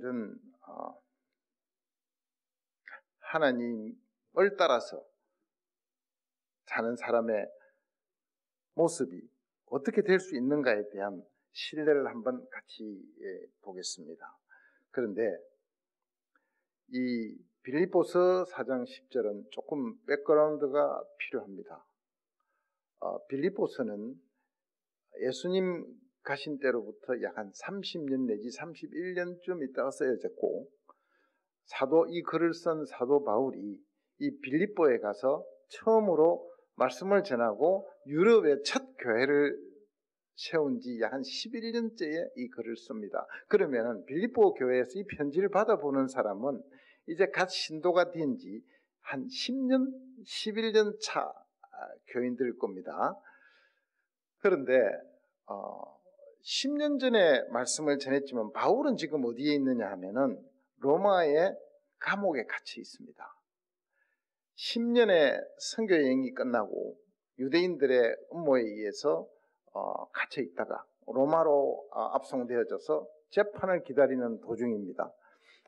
바울은 하나님을 따라서 사는 사람의 모습이 어떻게 될 수 있는가에 대한 신뢰를 한번 같이 보겠습니다. 그런데 이 빌립보서 4장 10절은 조금 백그라운드가 필요합니다. 빌립보서는 예수님 가신 때로부터 약 한 30년 내지 31년쯤 있다가 쓰여졌고, 이 글을 쓴 사도 바울이 이 빌립보에 가서 처음으로 말씀을 전하고 유럽의 첫 교회를 세운 지 약 한 11년째에 이 글을 씁니다. 그러면 빌립보 교회에서 이 편지를 받아보는 사람은 이제 갓 신도가 된 지 한 10년, 11년 차 교인들일 겁니다. 그런데 10년 전에 말씀을 전했지만 바울은 지금 어디에 있느냐 하면은 로마의 감옥에 갇혀 있습니다. 10년의 선교 여행이 끝나고 유대인들의 음모에 의해서 갇혀 있다가 로마로 압송되어져서 재판을 기다리는 도중입니다.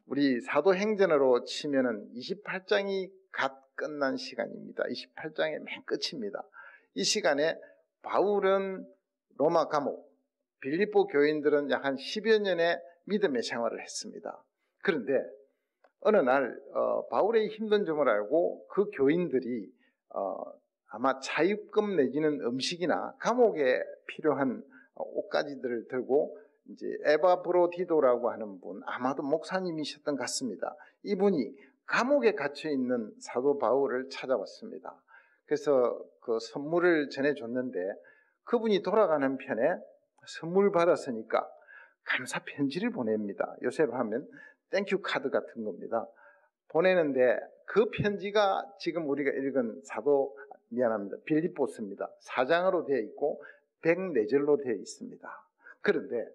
우리 사도행전으로 치면은 28장이 갓 끝난 시간입니다. 28장의 맨 끝입니다. 이 시간에 바울은 로마 감옥, 빌립보 교인들은 약 한 10여 년의 믿음의 생활을 했습니다. 그런데 어느 날 바울의 힘든 점을 알고 그 교인들이 아마 차입금 내지는 음식이나 감옥에 필요한 옷가지들을 들고 이제 에바브로디도라고 하는 분, 아마도 목사님이셨던 것 같습니다. 이분이 감옥에 갇혀 있는 사도 바울을 찾아왔습니다. 그래서 그 선물을 전해줬는데 그분이 돌아가는 편에 선물 받았으니까 감사 편지를 보냅니다. 요새로 하면 땡큐 카드 같은 겁니다. 보내는데 그 편지가 지금 우리가 읽은 빌립보서입니다. 4장으로 되어 있고 104절로 되어 있습니다. 그런데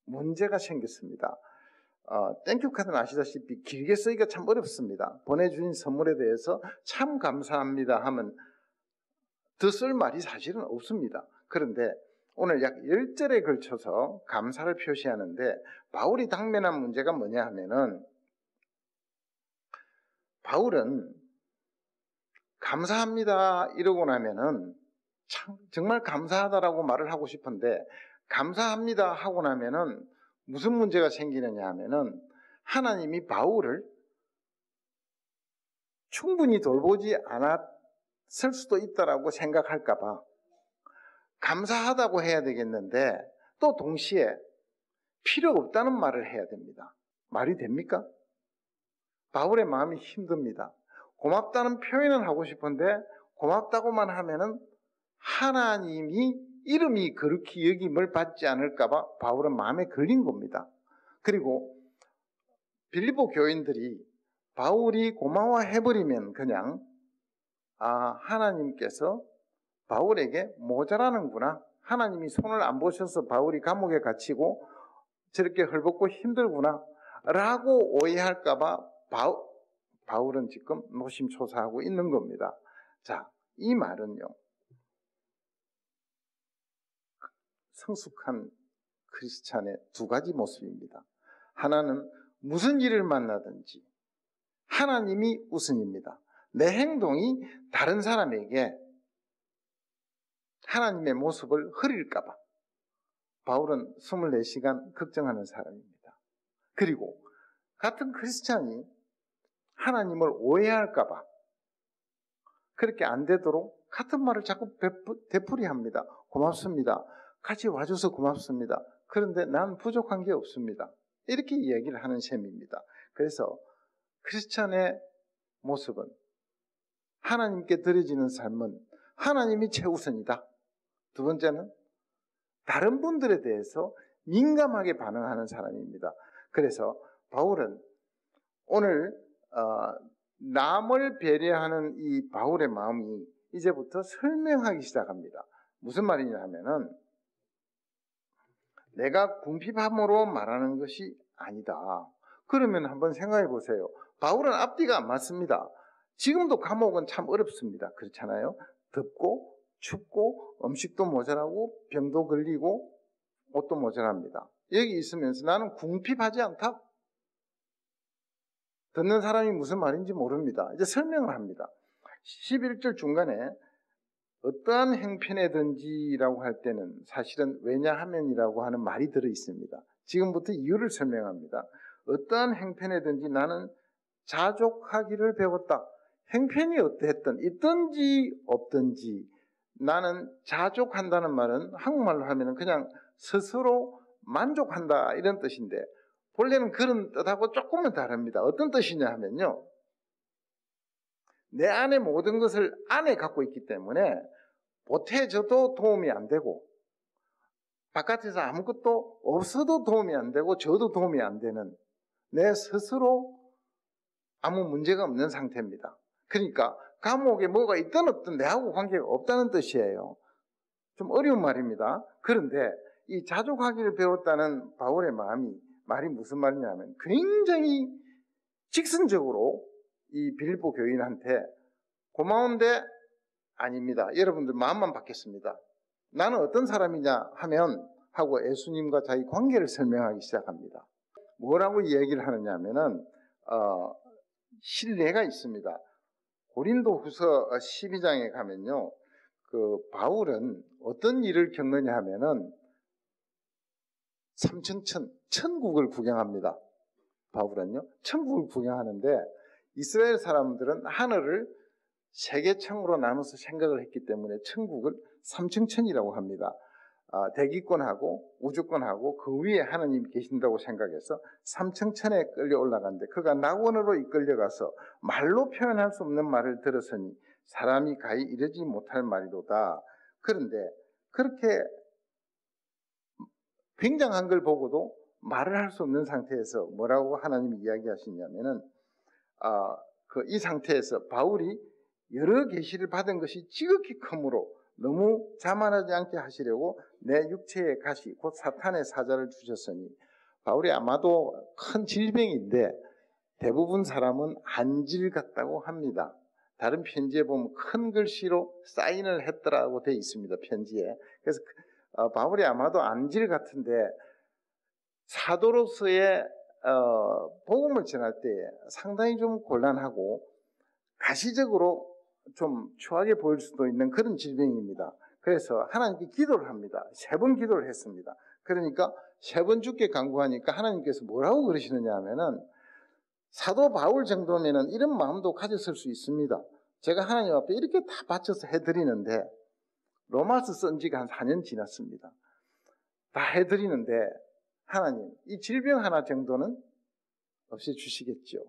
문제가 생겼습니다. 땡큐 카드는 아시다시피 길게 쓰기가 참 어렵습니다. 보내주신 선물에 대해서 참 감사합니다 하면 더 쓸 말이 사실은 없습니다. 그런데 오늘 약 10절에 걸쳐서 감사를 표시하는데 바울이 당면한 문제가 뭐냐 하면은 바울은 감사합니다 이러고 나면은 참 정말 감사하다라고 말을 하고 싶은데 감사합니다 하고 나면은 무슨 문제가 생기느냐 하면은 하나님이 바울을 충분히 돌보지 않았을 수도 있다라고 생각할까 봐 감사하다고 해야 되겠는데 또 동시에 필요 없다는 말을 해야 됩니다. 말이 됩니까? 바울의 마음이 힘듭니다. 고맙다는 표현은 하고 싶은데 고맙다고만 하면은 하나님이 이름이 그렇게 여김을 받지 않을까 봐 바울은 마음에 걸린 겁니다. 그리고 빌립보 교인들이 바울이 고마워해버리면 그냥 하나님께서 바울에게 모자라는구나. 하나님이 손을 안 보셔서 바울이 감옥에 갇히고 저렇게 헐벗고 힘들구나 라고 오해할까 봐 바울은 지금 노심초사하고 있는 겁니다. 자, 이 말은요. 성숙한 크리스찬의 두 가지 모습입니다. 하나는 무슨 일을 만나든지 하나님이 우선입니다. 내 행동이 다른 사람에게 하나님의 모습을 흐릴까 봐 바울은 24시간 걱정하는 사람입니다. 그리고 같은 크리스찬이 하나님을 오해할까 봐 그렇게 안 되도록 같은 말을 자꾸 되풀이합니다. 고맙습니다. 같이 와줘서 고맙습니다. 그런데 난 부족한 게 없습니다. 이렇게 이야기를 하는 셈입니다. 그래서 크리스찬의 모습은 하나님께 드려지는 삶은 하나님이 최우선이다. 두 번째는 다른 분들에 대해서 민감하게 반응하는 사람입니다. 그래서 바울은 오늘 남을 배려하는 이 바울의 마음이 이제부터 설명하기 시작합니다. 무슨 말이냐 하면은 내가 궁핍함으로 말하는 것이 아니다. 그러면 한번 생각해 보세요. 바울은 앞뒤가 안 맞습니다. 지금도 감옥은 참 어렵습니다. 그렇잖아요. 덥고 춥고 음식도 모자라고 병도 걸리고 옷도 모자랍니다. 여기 있으면서 나는 궁핍하지 않다. 듣는 사람이 무슨 말인지 모릅니다. 이제 설명을 합니다. 11절 중간에 어떠한 행편에든지라고 할 때는 사실은 왜냐하면이라고 하는 말이 들어 있습니다. 지금부터 이유를 설명합니다. 어떠한 행편에든지 나는 자족하기를 배웠다. 행편이 어떠했든 있든지 없든지 나는 자족한다는 말은 한국말로 하면 그냥 스스로 만족한다 이런 뜻인데 본래는 그런 뜻하고 조금은 다릅니다. 어떤 뜻이냐 하면요. 내 안에 모든 것을 안에 갖고 있기 때문에 보태져도 도움이 안 되고 바깥에서 아무것도 없어도 도움이 안 되고 저도 도움이 안 되는 내 스스로 아무 문제가 없는 상태입니다. 그러니까 감옥에 뭐가 있든 없든 내하고 관계가 없다는 뜻이에요. 좀 어려운 말입니다. 그런데 이 자족하기를 배웠다는 바울의 말이 무슨 말이냐면 굉장히 직선적으로 이 빌립보 교인한테 고마운데 아닙니다. 여러분들 마음만 받겠습니다. 나는 어떤 사람이냐 하면 하고 예수님과 자기 관계를 설명하기 시작합니다. 뭐라고 얘기를 하느냐 하면은 신뢰가 있습니다. 고린도후서 12장에 가면요. 그 바울은 어떤 일을 겪느냐 하면은 천국을 구경합니다. 바울은요. 천국을 구경하는데 이스라엘 사람들은 하늘을 세 개 층으로 나눠서 생각을 했기 때문에 천국을 삼층천이라고 합니다. 대기권하고 우주권하고 그 위에 하나님이 계신다고 생각해서 삼층천에 끌려 올라갔는데 그가 낙원으로 이끌려가서 말로 표현할 수 없는 말을 들었으니 사람이 가히 이르지 못할 말이로다. 그런데 그렇게 굉장한 걸 보고도 말을 할 수 없는 상태에서 뭐라고 하나님이 이야기하시냐면은 이 상태에서 바울이 여러 계시를 받은 것이 지극히 크므로 너무 자만하지 않게 하시려고 내 육체의 가시 곧 사탄의 사자를 주셨으니 바울이 아마도 큰 질병인데 대부분 사람은 안질 같다고 합니다. 다른 편지에 보면 큰 글씨로 사인을 했더라고 되어 있습니다. 편지에. 그래서 바울이 아마도 안질 같은데 사도로서의 복음을 전할 때 상당히 좀 곤란하고 가시적으로 좀 추하게 보일 수도 있는 그런 질병입니다. 그래서 하나님께 기도를 합니다. 3번 기도를 했습니다. 그러니까 3번 죽게 간구하니까 하나님께서 뭐라고 그러시느냐 하면은 사도 바울 정도면은 이런 마음도 가졌을 수 있습니다. 제가 하나님 앞에 이렇게 다 바쳐서 해드리는데 로마서 쓴 지가 한 4년 지났습니다. 다 해드리는데 하나님 이 질병 하나 정도는 없애주시겠죠.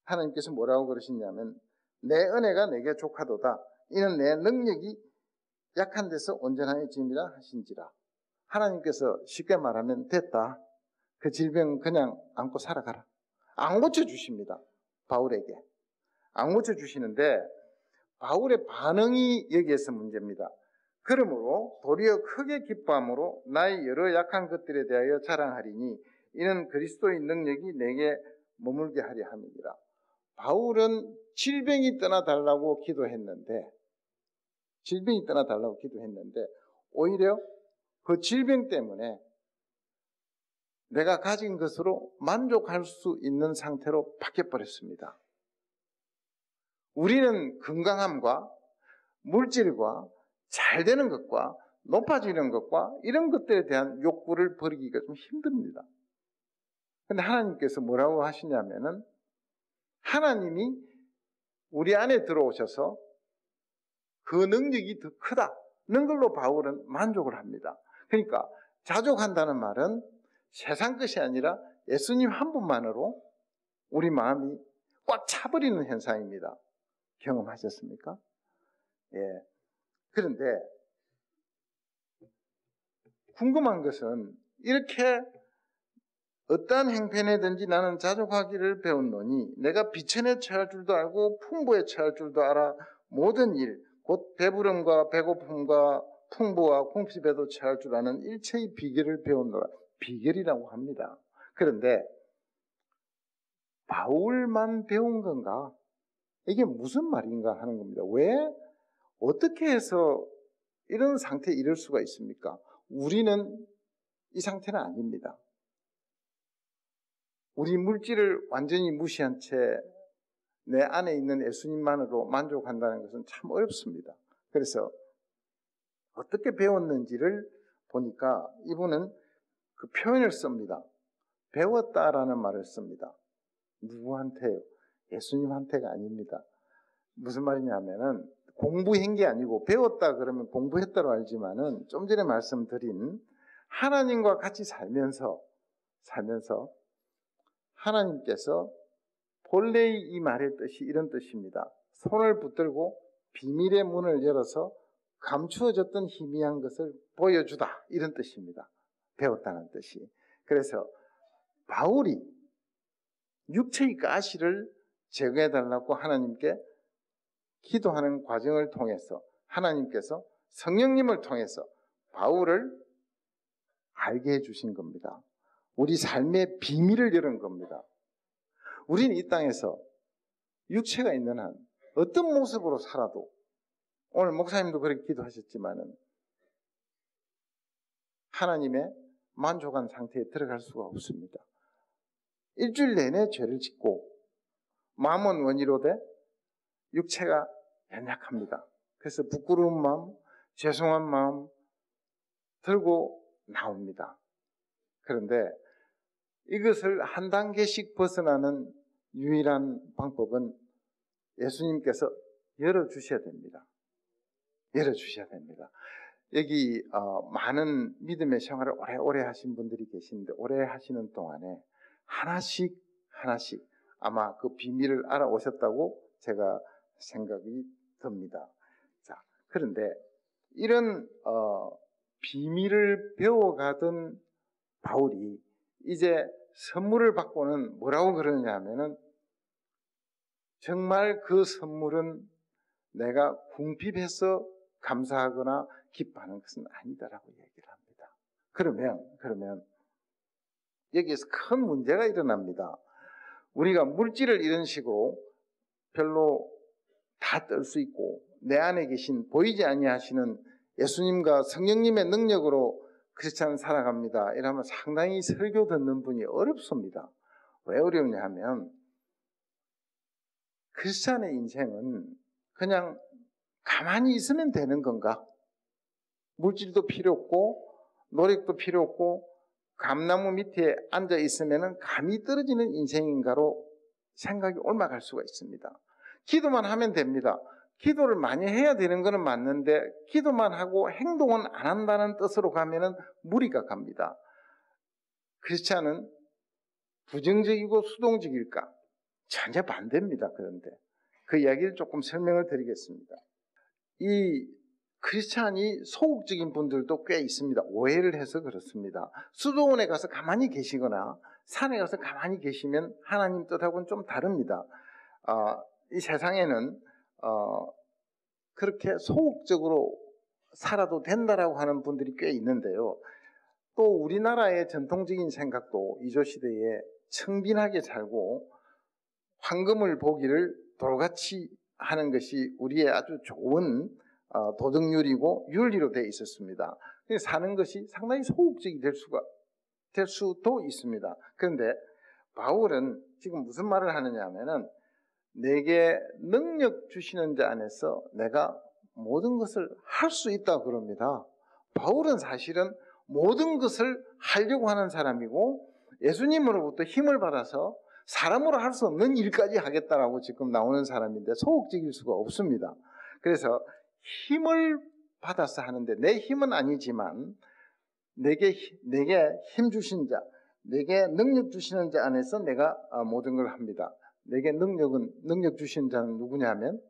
하나님께서 뭐라고 그러시냐면 내 은혜가 내게 족하도다. 이는 내 능력이 약한 데서 온전하여짐이라 하신지라. 하나님께서 쉽게 말하면 됐다. 그 질병 그냥 안고 살아가라. 안 고쳐주십니다. 바울에게. 안 고쳐주시는데 바울의 반응이 여기에서 문제입니다. 그러므로 도리어 크게 기뻐함으로 나의 여러 약한 것들에 대하여 자랑하리니 이는 그리스도의 능력이 내게 머물게 하려 함이니라. 바울은 질병이 떠나달라고 기도했는데 오히려 그 질병 때문에 내가 가진 것으로 만족할 수 있는 상태로 바뀌어버렸습니다. 우리는 건강함과 물질과 잘 되는 것과 높아지는 것과 이런 것들에 대한 욕구를 버리기가 좀 힘듭니다. 그런데 하나님께서 뭐라고 하시냐면은 하나님이 우리 안에 들어오셔서 그 능력이 더 크다는 걸로 바울은 만족을 합니다. 그러니까 자족한다는 말은 세상 것이 아니라 예수님 한 분만으로 우리 마음이 꽉 차버리는 현상입니다. 경험하셨습니까? 예. 그런데 궁금한 것은 이렇게 어떠한 행편에든지 나는 자족하기를 배웠노니 내가 비천에 처할 줄도 알고 풍부에 처할 줄도 알아 모든 일 곧 배부름과 배고픔과 풍부와 궁핍에도 처할 줄 아는 일체의 비결을 배웠노라. 비결이라고 합니다. 그런데 바울만 배운 건가? 이게 무슨 말인가 하는 겁니다. 왜? 어떻게 해서 이런 상태에 이를 수가 있습니까? 우리는 이 상태는 아닙니다. 우리 물질을 완전히 무시한 채 내 안에 있는 예수님만으로 만족한다는 것은 참 어렵습니다. 그래서 어떻게 배웠는지를 보니까 이분은 그 표현을 씁니다. 배웠다라는 말을 씁니다. 누구한테요? 예수님한테가 아닙니다. 무슨 말이냐면은 공부한 게 아니고, 배웠다 그러면 공부했다로 알지만은 좀 전에 말씀드린 하나님과 같이 살면서 하나님께서 본래의 이 말의 뜻이 이런 뜻입니다. 손을 붙들고 비밀의 문을 열어서 감추어졌던 희미한 것을 보여주다, 이런 뜻입니다. 배웠다는 뜻이. 그래서 바울이 육체의 가시를 제거해달라고 하나님께 기도하는 과정을 통해서 하나님께서 성령님을 통해서 바울을 알게 해주신 겁니다. 우리 삶의 비밀을 열은 겁니다. 우리는 이 땅에서 육체가 있는 한 어떤 모습으로 살아도, 오늘 목사님도 그렇게 기도하셨지만은 하나님의 만족한 상태에 들어갈 수가 없습니다. 일주일 내내 죄를 짓고 마음은 원이로되 육체가 연약합니다. 그래서 부끄러운 마음, 죄송한 마음 들고 나옵니다. 그런데 이것을 한 단계씩 벗어나는 유일한 방법은 예수님께서 열어주셔야 됩니다. 열어주셔야 됩니다. 여기 많은 믿음의 생활을 오래 하신 분들이 계시는데, 오래 하시는 동안에 하나씩 아마 그 비밀을 알아오셨다고 제가 생각이 듭니다. 자, 그런데 이런 비밀을 배워가던 바울이 이제 선물을 받고는 뭐라고 그러냐 하면은, 정말 그 선물은 내가 궁핍해서 감사하거나 기뻐하는 것은 아니다라고 얘기를 합니다. 그러면 여기에서 큰 문제가 일어납니다. 우리가 물질을 이런 식으로 별로 다 뜰 수 있고, 내 안에 계신 보이지 아니하시는 예수님과 성령님의 능력으로 크리스찬은 살아갑니다. 이러면 상당히 설교 듣는 분이 어렵습니다. 왜 어려우냐 하면, 크리스찬의 인생은 그냥 가만히 있으면 되는 건가? 물질도 필요 없고 노력도 필요 없고 감나무 밑에 앉아 있으면 감이 떨어지는 인생인가로 생각이 옮아갈 수가 있습니다. 기도만 하면 됩니다. 기도를 많이 해야 되는 것은 맞는데, 기도만 하고 행동은 안 한다는 뜻으로 가면은 무리가 갑니다. 크리스찬은 부정적이고 수동적일까? 전혀 반대입니다. 그런데 그 이야기를 조금 설명을 드리겠습니다. 이 크리스찬이 소극적인 분들도 꽤 있습니다. 오해를 해서 그렇습니다. 수도원에 가서 가만히 계시거나 산에 가서 가만히 계시면 하나님 뜻하고는 좀 다릅니다. 이 세상에는 그렇게 소극적으로 살아도 된다라고 하는 분들이 꽤 있는데요. 또 우리나라의 전통적인 생각도 이조시대에 청빈하게 살고 황금을 보기를 돌같이 하는 것이 우리의 아주 좋은 도덕률이고 윤리로 되어 있었습니다. 사는 것이 상당히 소극적이 될 수도 있습니다. 그런데 바울은 지금 무슨 말을 하느냐 하면은, 내게 능력 주시는 자 안에서 내가 모든 것을 할 수 있다고 그럽니다. 바울은 사실은 모든 것을 하려고 하는 사람이고, 예수님으로부터 힘을 받아서 사람으로 할 수 없는 일까지 하겠다라고 지금 나오는 사람인데, 소극적일 수가 없습니다. 그래서 힘을 받아서 하는데, 내 힘은 아니지만 내게 힘 주신 자, 내게 능력 주시는 자 안에서 내가 모든 걸 합니다. 내게 능력 주신 자는 누구냐면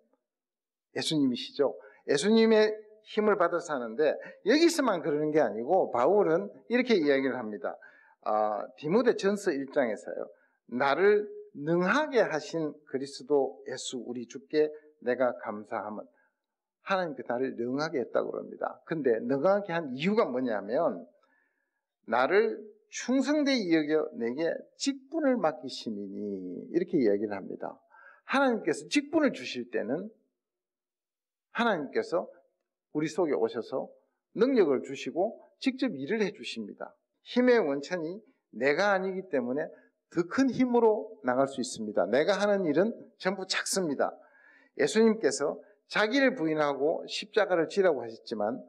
예수님이시죠. 예수님의 힘을 받아서 하는데, 여기서만 그러는 게 아니고 바울은 이렇게 이야기를 합니다. 디모데전서 1장에서요. 나를 능하게 하신 그리스도 예수 우리 주께 내가 감사함은, 하나님께 나를 능하게 했다고 그럽니다. 근데 능하게 한 이유가 뭐냐면, 나를 충성되이 여겨 내게 직분을 맡기심이니, 이렇게 이야기를 합니다. 하나님께서 직분을 주실 때는 하나님께서 우리 속에 오셔서 능력을 주시고 직접 일을 해주십니다. 힘의 원천이 내가 아니기 때문에 더 큰 힘으로 나갈 수 있습니다. 내가 하는 일은 전부 작습니다. 예수님께서 자기를 부인하고 십자가를 지라고 하셨지만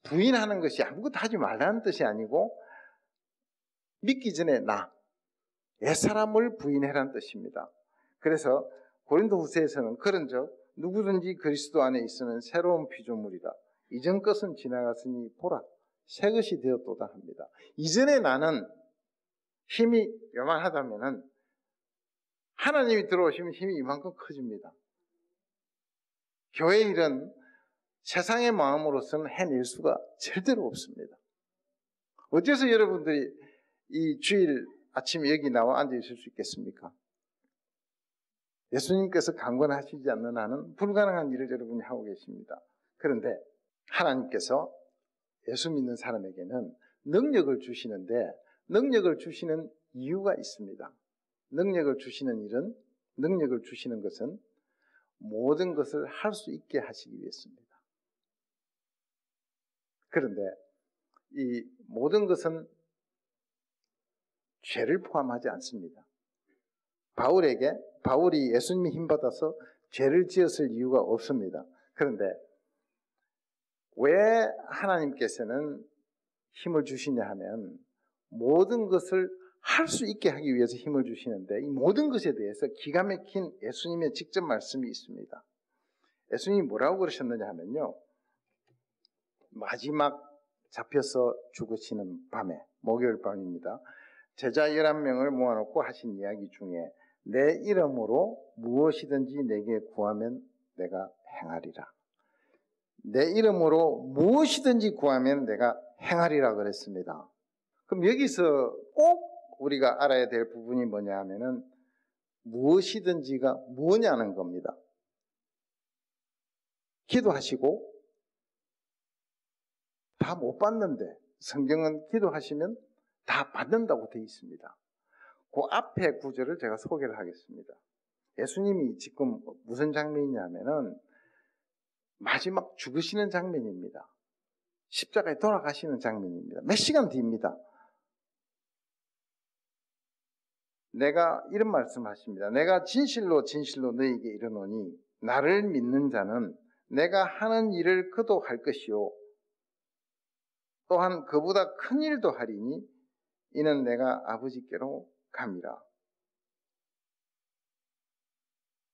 부인하는 것이 아무것도 하지 말라는 뜻이 아니고 믿기 전에 옛사람을 부인해라는 뜻입니다. 그래서 고린도후서에서는 그런즉 누구든지 그리스도 안에 있으면 새로운 피조물이다. 이전 것은 지나갔으니 보라 새 것이 되었도다 합니다. 이전에 나는 힘이 요만하다면은 하나님이 들어오시면 힘이 이만큼 커집니다. 교회 일은 세상의 마음으로서는 해낼 수가 절대로 없습니다. 어째서 여러분들이 이 주일 아침에 여기 나와 앉아 있을 수 있겠습니까? 예수님께서 강권하시지 않는 한은 불가능한 일을 여러분이 하고 계십니다. 그런데 하나님께서 예수 믿는 사람에게는 능력을 주시는데 능력을 주시는 이유가 있습니다. 능력을 주시는 것은 모든 것을 할 수 있게 하시기 위해서입니다. 그런데 이 모든 것은 죄를 포함하지 않습니다. 바울이 예수님이 힘받아서 죄를 지었을 이유가 없습니다. 그런데 왜 하나님께서는 힘을 주시냐 하면 모든 것을 할 수 있게 하기 위해서 힘을 주시는데 이 모든 것에 대해서 기가 막힌 예수님의 직접 말씀이 있습니다. 예수님이 뭐라고 그러셨느냐 하면요. 마지막 잡혀서 죽으시는 밤에 목요일 밤입니다. 제자 11명을 모아놓고 하신 이야기 중에 내 이름으로 무엇이든지 내게 구하면 내가 행하리라. 내 이름으로 무엇이든지 구하면 내가 행하리라 그랬습니다. 그럼 여기서 꼭 우리가 알아야 될 부분이 뭐냐 하면은 무엇이든지가 뭐냐는 겁니다. 기도하시고 다 못 받는데 성경은 기도하시면 다 받는다고 되어 있습니다. 그 앞에 구절을 제가 소개를 하겠습니다. 예수님이 지금 무슨 장면이냐면은 마지막 죽으시는 장면입니다. 십자가에 돌아가시는 장면입니다. 몇 시간 뒤입니다. 내가 이런 말씀하십니다. 내가 진실로 너희에게 이르노니 나를 믿는 자는 내가 하는 일을 그도 할 것이요 또한 그보다 큰 일도 하리니 이는 내가 아버지께로 감이라.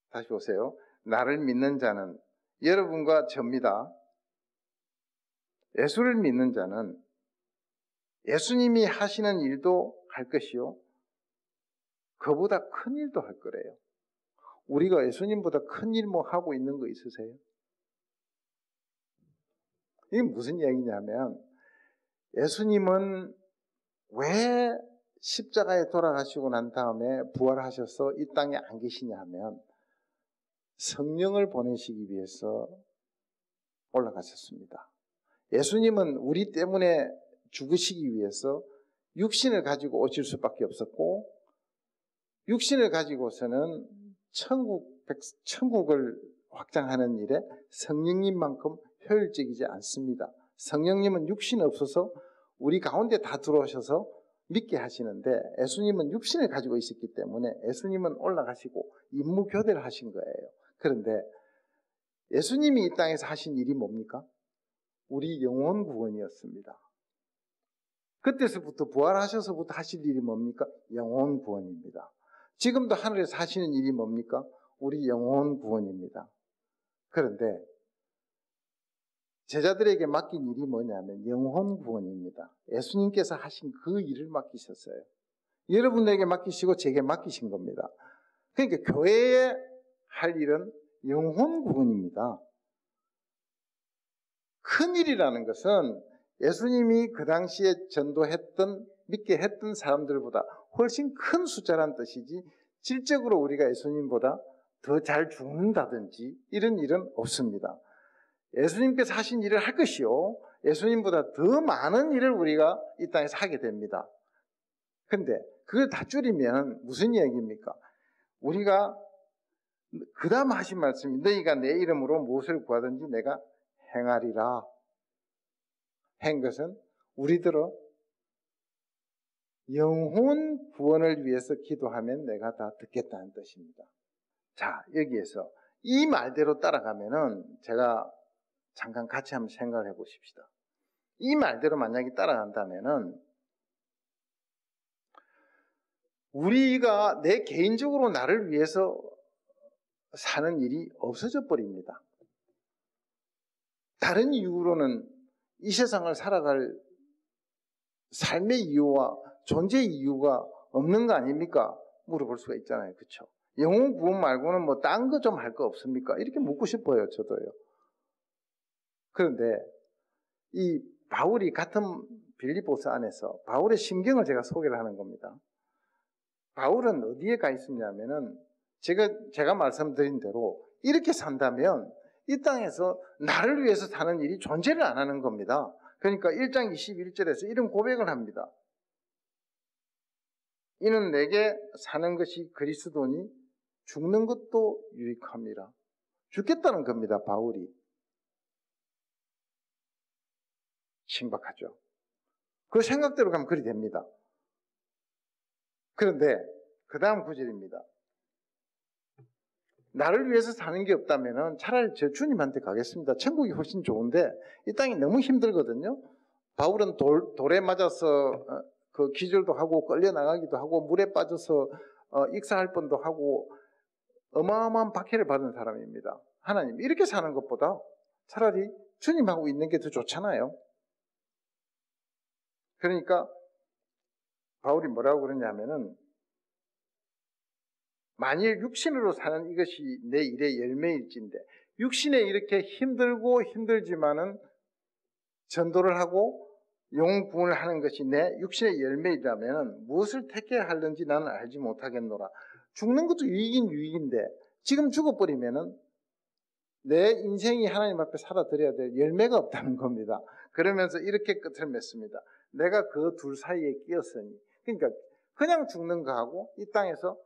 다시 보세요. 나를 믿는 자는 여러분과 저입니다. 예수를 믿는 자는 예수님이 하시는 일도 할 것이요 그보다 큰 일도 할 거래요. 우리가 예수님보다 큰 일 뭐 하고 있는 거 있으세요? 이게 무슨 얘기냐면 예수님은 왜 십자가에 돌아가시고 난 다음에 부활하셔서 이 땅에 안 계시냐 하면 성령을 보내시기 위해서 올라가셨습니다. 예수님은 우리 때문에 죽으시기 위해서 육신을 가지고 오실 수밖에 없었고 육신을 가지고서는 천국을 확장하는 일에 성령님만큼 효율적이지 않습니다. 성령님은 육신 없어서 우리 가운데 다 들어오셔서 믿게 하시는데 예수님은 육신을 가지고 있었기 때문에 예수님은 올라가시고 임무교대를 하신 거예요. 그런데 예수님이 이 땅에서 하신 일이 뭡니까? 우리 영혼 구원이었습니다. 그때서부터 부활하셔서부터 하실 일이 뭡니까? 영혼 구원입니다. 지금도 하늘에서 하시는 일이 뭡니까? 우리 영혼 구원입니다. 그런데 제자들에게 맡긴 일이 뭐냐면 영혼 구원입니다. 예수님께서 하신 그 일을 맡기셨어요. 여러분에게 맡기시고 제게 맡기신 겁니다. 그러니까 교회에 할 일은 영혼 구원입니다. 큰 일이라는 것은 예수님이 그 당시에 전도했던 믿게 했던 사람들보다 훨씬 큰 숫자란 뜻이지 질적으로 우리가 예수님보다 더 잘 죽는다든지 이런 일은 없습니다. 예수님께서 하신 일을 할 것이요 예수님보다 더 많은 일을 우리가 이 땅에서 하게 됩니다. 그런데 그걸 다 줄이면 무슨 얘기입니까? 우리가 그 다음 하신 말씀이 너희가 내 이름으로 무엇을 구하든지 내가 행하리라. 한 것은 우리들은 영혼 구원을 위해서 기도하면 내가 다 듣겠다는 뜻입니다. 자, 여기에서 이 말대로 따라가면은 제가 잠깐 같이 한번 생각을 해보십시다. 이 말대로 만약에 따라간다면은 우리가 내 개인적으로 나를 위해서 사는 일이 없어져 버립니다. 다른 이유로는 이 세상을 살아갈 삶의 이유와 존재의 이유가 없는 거 아닙니까? 물어볼 수가 있잖아요. 그렇죠? 영혼 구원 말고는 뭐 딴 거 좀 할 거 없습니까? 이렇게 묻고 싶어요. 저도요. 그런데 이 바울이 같은 빌립보서 안에서 바울의 심경을 제가 소개를 하는 겁니다. 바울은 어디에 가 있었냐면은 제가 말씀드린 대로 이렇게 산다면 이 땅에서 나를 위해서 사는 일이 존재를 안 하는 겁니다. 그러니까 1장 21절에서 이런 고백을 합니다. 이는 내게 사는 것이 그리스도니 죽는 것도 유익함이라. 죽겠다는 겁니다. 바울이. 신박하죠. 그 생각대로 가면 그리 됩니다. 그런데 그 다음 구절입니다. 나를 위해서 사는 게 없다면 차라리 저 주님한테 가겠습니다. 천국이 훨씬 좋은데 이 땅이 너무 힘들거든요. 바울은 돌에 맞아서 그 기절도 하고 끌려나가기도 하고 물에 빠져서 익사할 뻔도 하고 어마어마한 박해를 받은 사람입니다. 하나님, 이렇게 사는 것보다 차라리 주님하고 있는 게 더 좋잖아요. 그러니까 바울이 뭐라고 그러냐면은 만일 육신으로 사는 이것이 내 일의 열매일진데 육신에 이렇게 힘들고 힘들지만은 전도를 하고 영혼 구원을 하는 것이 내 육신의 열매이라면 무엇을 택해야 하는지 나는 알지 못하겠노라. 죽는 것도 유익인 유익인데 지금 죽어버리면은 내 인생이 하나님 앞에 살아드려야 될 열매가 없다는 겁니다. 그러면서 이렇게 끝을 맺습니다. 내가 그 둘 사이에 끼었으니, 그러니까 그냥 죽는 거하고 이 땅에서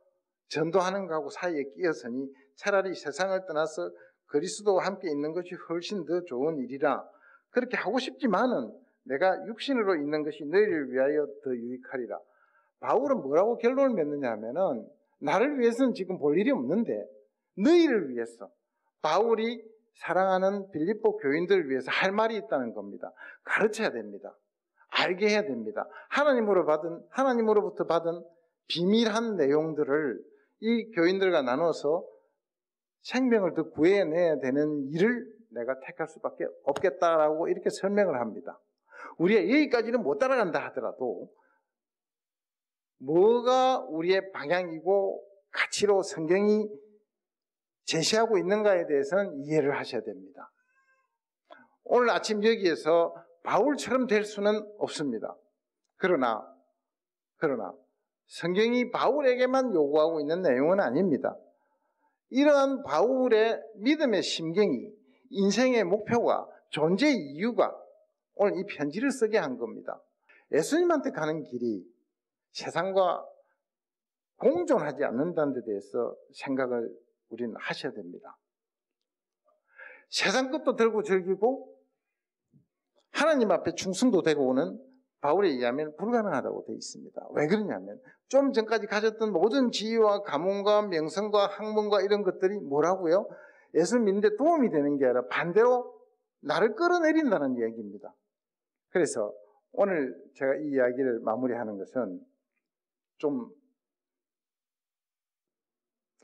전도하는 거하고 사이에 끼었으니 차라리 세상을 떠나서 그리스도와 함께 있는 것이 훨씬 더 좋은 일이라. 그렇게 하고 싶지만은 내가 육신으로 있는 것이 너희를 위하여 더 유익하리라. 바울은 뭐라고 결론을 맺느냐 하면은 나를 위해서는 지금 볼 일이 없는데 너희를 위해서, 바울이 사랑하는 빌립보 교인들을 위해서 할 말이 있다는 겁니다. 가르쳐야 됩니다. 알게 해야 됩니다. 하나님으로부터 받은 비밀한 내용들을 이 교인들과 나눠서 생명을 더 구해내야 되는 일을 내가 택할 수밖에 없겠다라고 이렇게 설명을 합니다. 우리가 여기까지는 못 따라간다 하더라도 뭐가 우리의 방향이고 가치로 성경이 제시하고 있는가에 대해서는 이해를 하셔야 됩니다. 오늘 아침 여기에서 바울처럼 될 수는 없습니다. 그러나 성경이 바울에게만 요구하고 있는 내용은 아닙니다. 이러한 바울의 믿음의 심경이, 인생의 목표가, 존재의 이유가 오늘 이 편지를 쓰게 한 겁니다. 예수님한테 가는 길이 세상과 공존하지 않는다는 데 대해서 생각을 우리는 하셔야 됩니다. 세상 것도 들고 즐기고 하나님 앞에 충성도 되고 오는 바울에 의하면 불가능하다고 되어 있습니다. 왜 그러냐면 좀 전까지 가졌던 모든 지위와 가문과 명성과 학문과 이런 것들이 뭐라고요? 예수 믿는데 도움이 되는 게 아니라 반대로 나를 끌어내린다는 이야기입니다. 그래서 오늘 제가 이 이야기를 마무리하는 것은 좀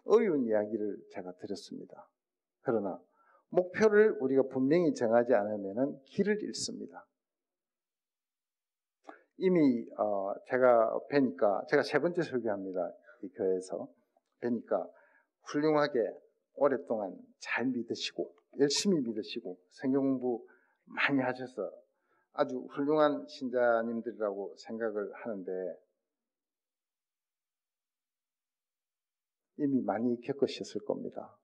어려운 이야기를 제가 드렸습니다. 그러나 목표를 우리가 분명히 정하지 않으면 길을 잃습니다. 이미 제가 뵈니까, 제가 세 번째 설교합니다. 이 교회에서 뵈니까 훌륭하게 오랫동안 잘 믿으시고 열심히 믿으시고 성경 공부 많이 하셔서 아주 훌륭한 신자님들이라고 생각을 하는데 이미 많이 겪으셨을 겁니다.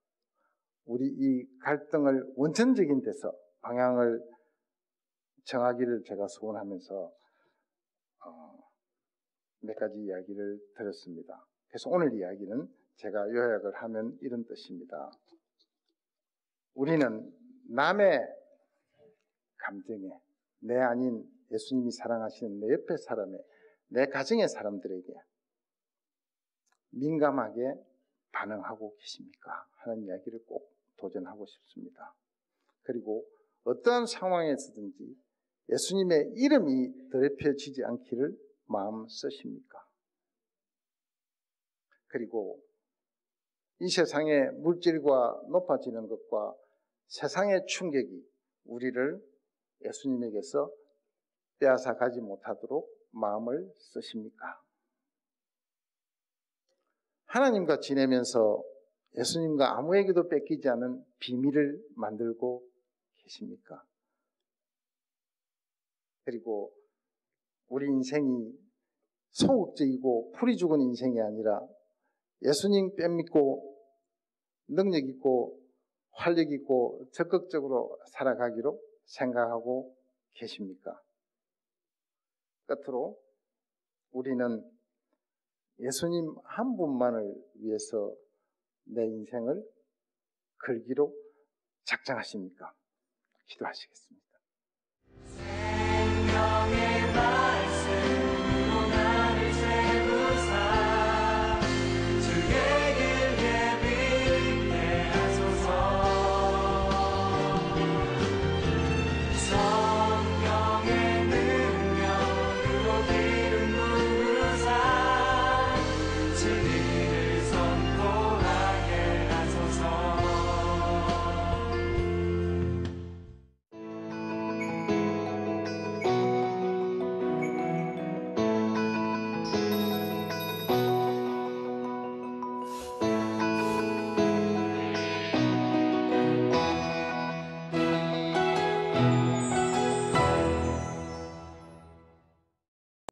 우리 이 갈등을 원천적인 데서 방향을 정하기를 제가 소원하면서 몇 가지 이야기를 드렸습니다. 그래서 오늘 이야기는 제가 요약을 하면 이런 뜻입니다. 우리는 남의 감정에, 내 아닌 예수님이 사랑하시는 내 옆에 사람의, 내 가정의 사람들에게 민감하게 반응하고 계십니까? 하는 이야기를 꼭 도전하고 싶습니다. 그리고 어떠한 상황에서든지 예수님의 이름이 더럽혀지지 않기를 마음 쓰십니까? 그리고 이 세상의 물질과 높아지는 것과 세상의 충격이 우리를 예수님에게서 빼앗아 가지 못하도록 마음을 쓰십니까? 하나님과 지내면서 예수님과 아무에게도 뺏기지 않은 비밀을 만들고 계십니까? 그리고 우리 인생이 소극적이고 풀이 죽은 인생이 아니라 예수님 빼먹고 능력 있고 활력 있고 적극적으로 살아가기로 생각하고 계십니까? 끝으로 우리는 예수님 한 분만을 위해서 내 인생을 걸기로 작정하십니까? 기도하시겠습니다. 생명의 말씀으로 나를 세우사 주의 길 예비케 하소서. 성령의 능력으로 기름 부으사 진리를 선포하게 하소서.